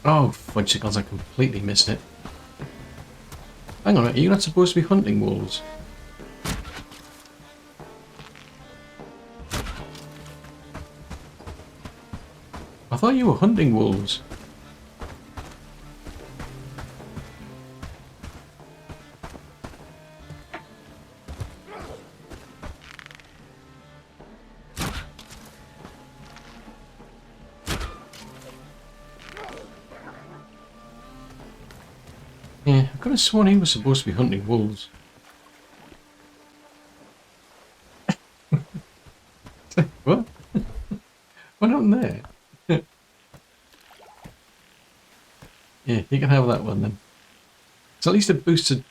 Oh, fudgesicles, I completely missed it. Hang on, are you not supposed to be hunting wolves? I thought you were hunting wolves. Yeah, I could have sworn he was supposed to be hunting wolves. What? What happened there? Yeah, you can have that one then. So at least it boosted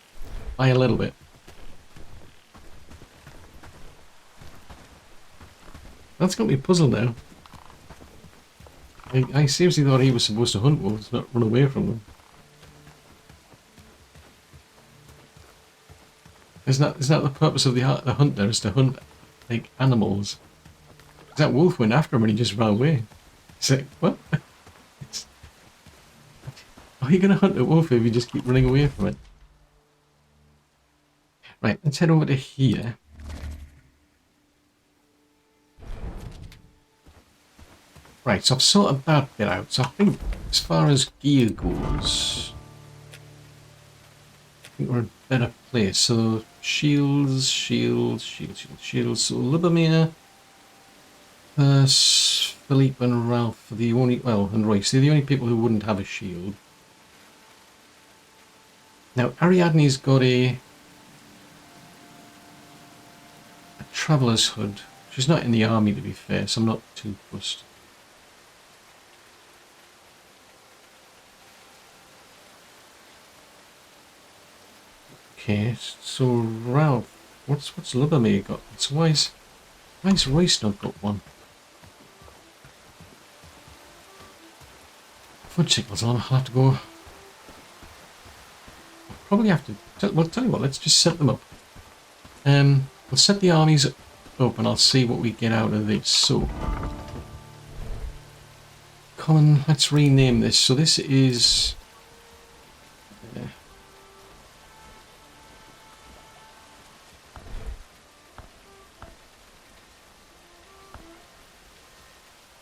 by a little bit. That's got me puzzled now. I seriously thought he was supposed to hunt wolves, not run away from them. Isn't that the purpose of the hunter, is to hunt like animals? That wolf went after him and he just ran away. It's like, what? How are you going to hunt a wolf if you just keep running away from it? Right, let's head over to here. Right, so I've sorted that bit out. So I think as far as gear goes, I think we're in a better place. So shields. So Libermere, Philippe and Ralph are the only, well, and Royce, they're the only people who wouldn't have a shield. Now Ariadne's got a traveller's hood. She's not in the army, to be fair, so I'm not too fussed. Okay, so Ralph, what's Libermere got? So why is Royce not got one? Fudgesicles on, I'll have to go. I'll probably have to. Well, tell you what, let's just set them up. We'll set the armies up and I'll see what we get out of this. So, common, let's rename this. So this is.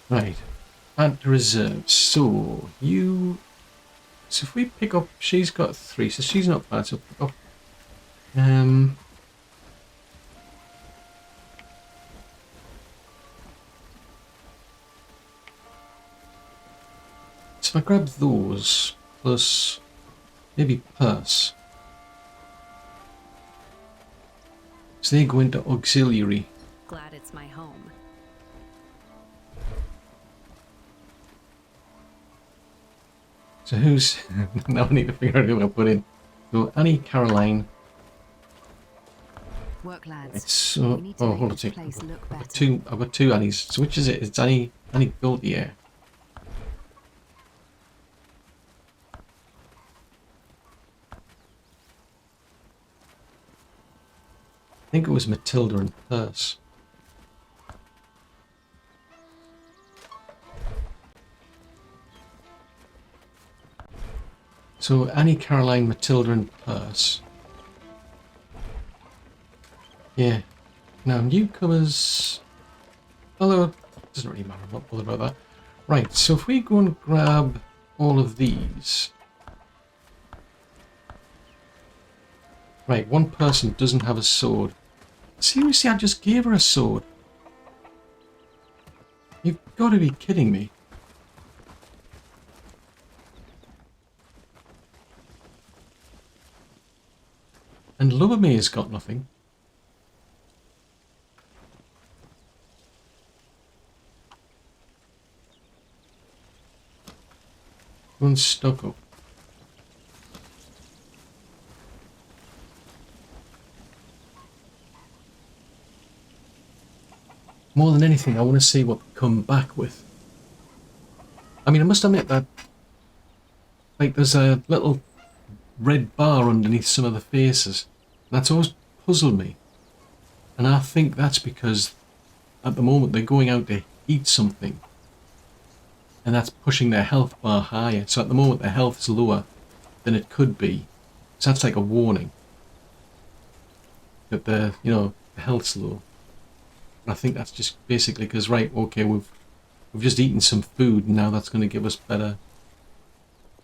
Right, add to reserves. So you. So if we pick up, she's got 3, so she's not bad. So pick up. So if I grab those plus maybe purse. So they go into auxiliary. Glad it's my home. So who's now? I need to figure out who I put in. So Annie, Caroline. Work, lads. It's so. We need to Oh, make hold on a this second. place look I've got better. I've got two Annies. So which is it? It's Annie Gaultier. I think it was Matilda and Perse. So Annie, Caroline, Matilda and Perse. Yeah. Now newcomers... Although, it doesn't really matter, I'm not bothered about that. Right, so if we go and grab all of these... Right, one person doesn't have a sword. Seriously, I just gave her a sword. You've got to be kidding me. And Lovermay's got nothing. Go and stock up. More than anything, I want to see what they come back with. I mean, I must admit that, like, there's a little red bar underneath some of the faces. That's always puzzled me. And I think that's because, at the moment, they're going out to eat something. And that's pushing their health bar higher. So at the moment, their health is lower than it could be. So that's like a warning. That the health's low. And I think that's just basically because, right, okay, we've just eaten some food and now that's going to give us better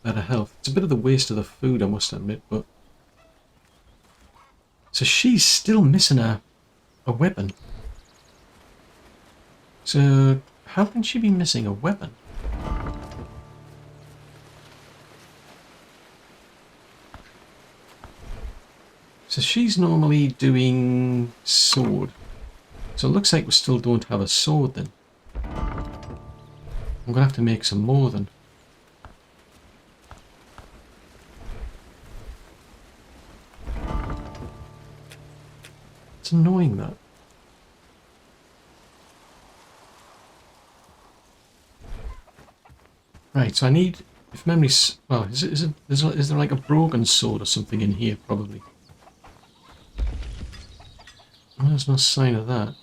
health. It's a bit of the waste of the food, I must admit, but... So she's still missing a weapon. So how can she be missing a weapon? So she's normally doing sword. So it looks like we still don't have a sword then. I'm going to have to make some more then. It's annoying that. Right, so I need, if memory's, well, is there like a broken sword or something in here probably? Well, there's no sign of that.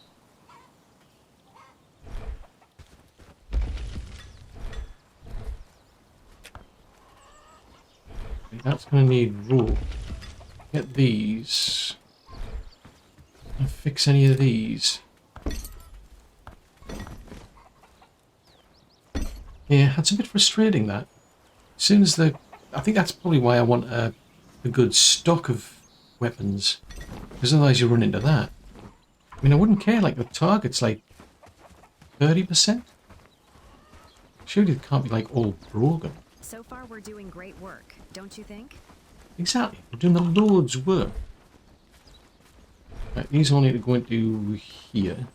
That's going to need rope. Get these. And fix any of these. Yeah, that's a bit frustrating that. As soon as I think that's probably why I want a good stock of weapons. Because otherwise you run into that. I mean, I wouldn't care, like the target's like 30%. Surely it can't be like all broken. So far we're doing great work, don't you think? Exactly, we're doing the Lord's work. Right, these all need to go into here.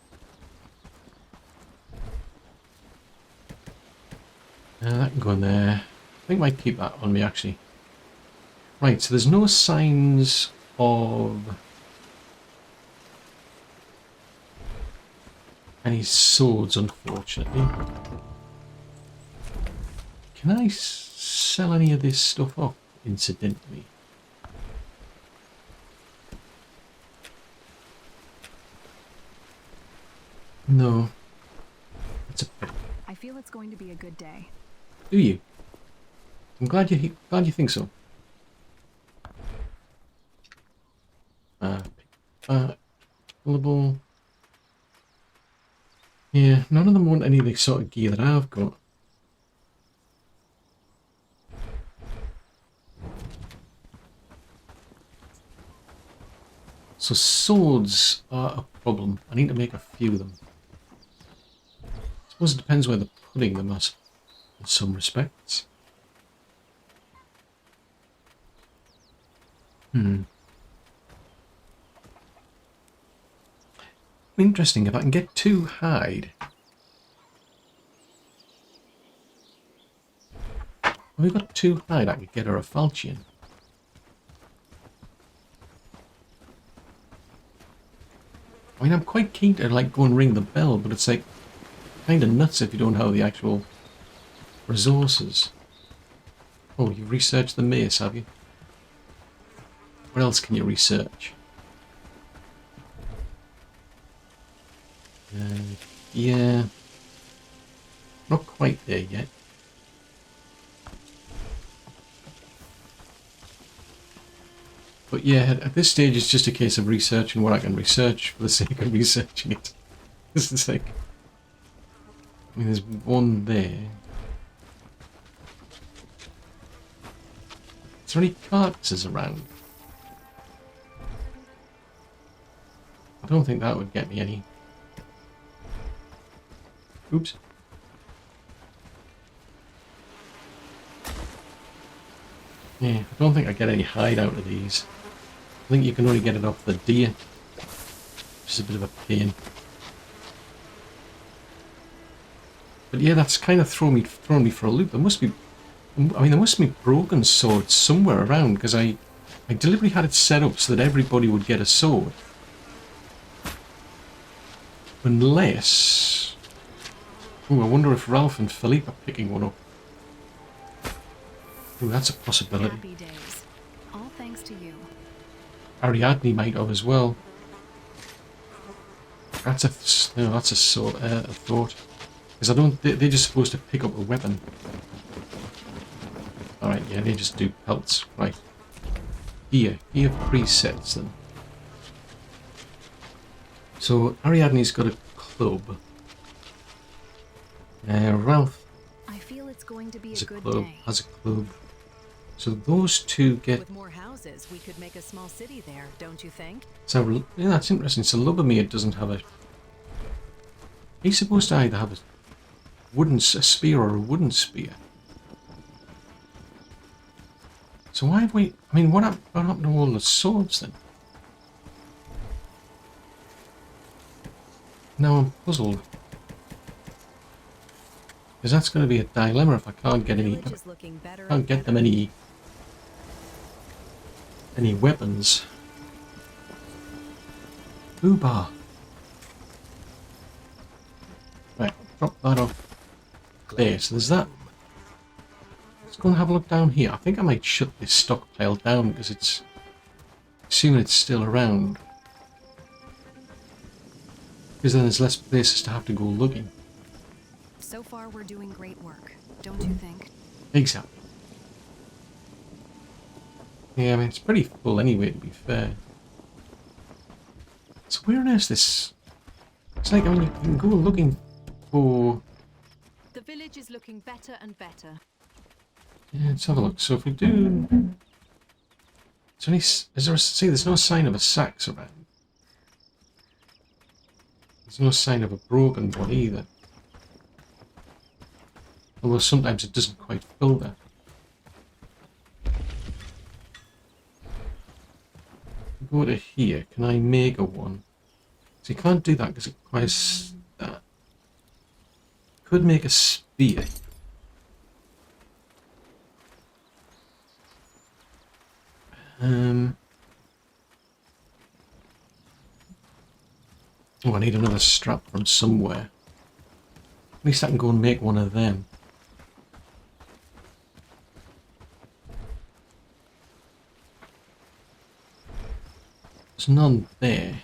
That can go in there. I think I might keep that on me actually. Right, so there's no signs of any swords, unfortunately. Can I sell any of this stuff off, incidentally? No. That's a pity. I feel it's going to be a good day. Do you? I'm glad you think so. Available. Yeah, none of them want any of the sort of gear that I've got. So swords are a problem. I need to make a few of them. I suppose it depends where they're putting them at, in some respects. Interesting, if I can get 2 hide. If we've got 2 hide, I could get her a falchion. I mean, I'm quite keen to like go and ring the bell, but it's like kind of nuts if you don't have the actual resources. Oh, you've researched the mace, have you? What else can you research? Yeah, not quite there yet. But yeah, at this stage it's just a case of researching what I can research for the sake of researching it. This is like... I mean, there's one there. Is there any carcasses around? I don't think that would get me any. Oops. Yeah, I don't think I get any hide out of these. I think you can only get it off the deer, which is a bit of a pain. But yeah, that's kind of thrown me for a loop. There must be, I mean, there must be broken swords somewhere around, because I deliberately had it set up so that everybody would get a sword. Unless... Ooh, I wonder if Ralph and Philippe are picking one up. Ooh, that's a possibility. Happy days. All thanks to you. Ariadne might have as well. That's a thought. Because I don't... They're just supposed to pick up a weapon. Alright, yeah, they just do pelts. Right. Here presets them. So, Ariadne's got a club. Ralph I feel it's going to be has a a good club. day. Has a club. So those two get... With more houses, we could make a small city there, don't you think? So, yeah, that's interesting. So Lubomir doesn't have a... He's supposed to either have a spear or a wooden spear. So why have we... I mean, what happened to all the swords then? Now I'm puzzled. Because that's going to be a dilemma if I can't get any... Can't get them any weapons. Boobar. Right, drop that off there. So there's that. Let's go and have a look down here. I think I might shut this stockpile down because it's... Assuming it's still around. Because then there's less places to have to go looking. So far, we're doing great work, don't you think? Exactly. Yeah, I mean, it's pretty full anyway, to be fair. So where on earth is this... It's like, I mean, you can go looking for... The village is looking better and better. Yeah, let's have a look. So if we do... Is there any... Is there a... See, there's no sign of a sax around. There's no sign of a broken one either. Although sometimes it doesn't quite fill that. Go to here. Can I make a one? So you can't do that because it requires that. Could make a spear. Oh, I need another strap from somewhere. At least I can go and make one of them. There's none there.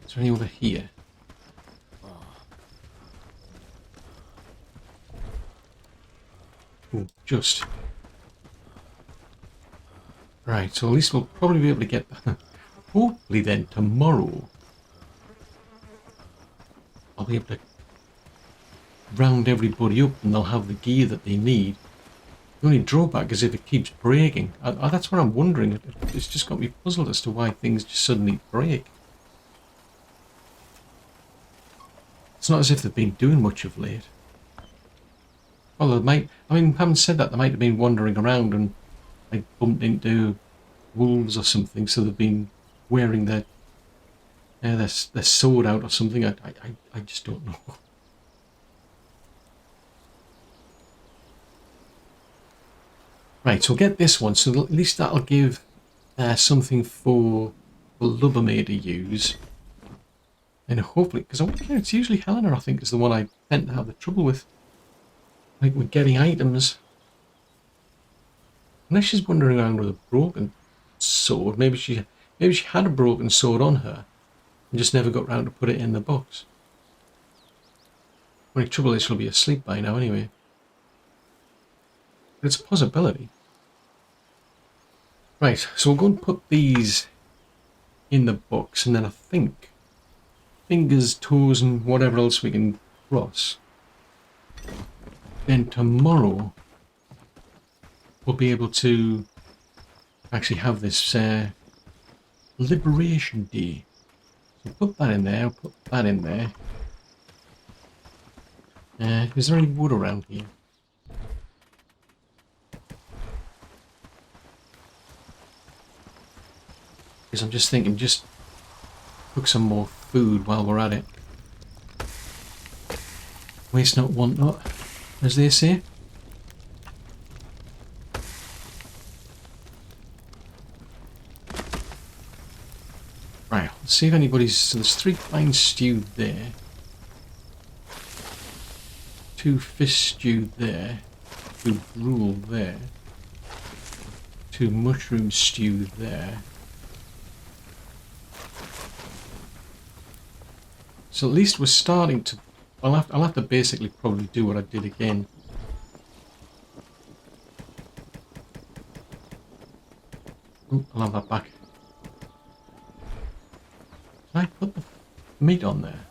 Is there any over here? Oh, just. Right, so at least we'll probably be able to get... Hopefully then, tomorrow, I'll be able to round everybody up and they'll have the gear that they need. The only drawback is if it keeps breaking. That's what I'm wondering. It's just got me puzzled as to why things just suddenly break. It's not as if they've been doing much of late. Well, they might... I mean, having said that, they might have been wandering around and they bumped into wolves or something, so they've been wearing their sword out or something. I just don't know. Right, so we'll get this one, so at least that'll give something for Lubomir to use. And hopefully, because it's usually Helena, I think, is the one I tend to have the trouble with. Like, with getting items. Unless she's wandering around with a broken sword. Maybe she had a broken sword on her and just never got round to put it in the box. The only trouble is she'll be asleep by now anyway. But it's a possibility. Right, so we'll go and put these in the box, and then I think fingers, toes, and whatever else we can cross. Then tomorrow we'll be able to actually have this Liberation Day. So put that in there, put that in there. Is there any wood around here? Because I'm just thinking, just cook some more food while we're at it. Waste not, want not, as they say. Right, let's see if anybody's... So there's 3 fine stewed there. 2 fish stewed there. 2 gruel there. 2 mushroom stewed there. So at least we're starting to... I'll have to basically probably do what I did again. Ooh, I'll have that back. Can I put the meat on there?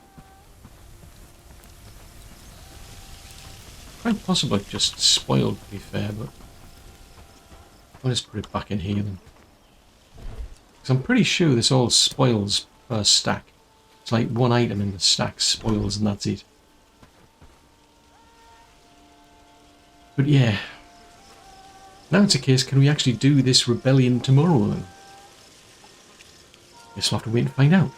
Quite possibly just spoiled, to be fair, but I'll just put it back in here then. Because I'm pretty sure this all spoils per stack. It's like 1 item in the stack spoils and that's it. But yeah. Now it's a case, can we actually do this rebellion tomorrow then? Guess we'll have to wait and find out.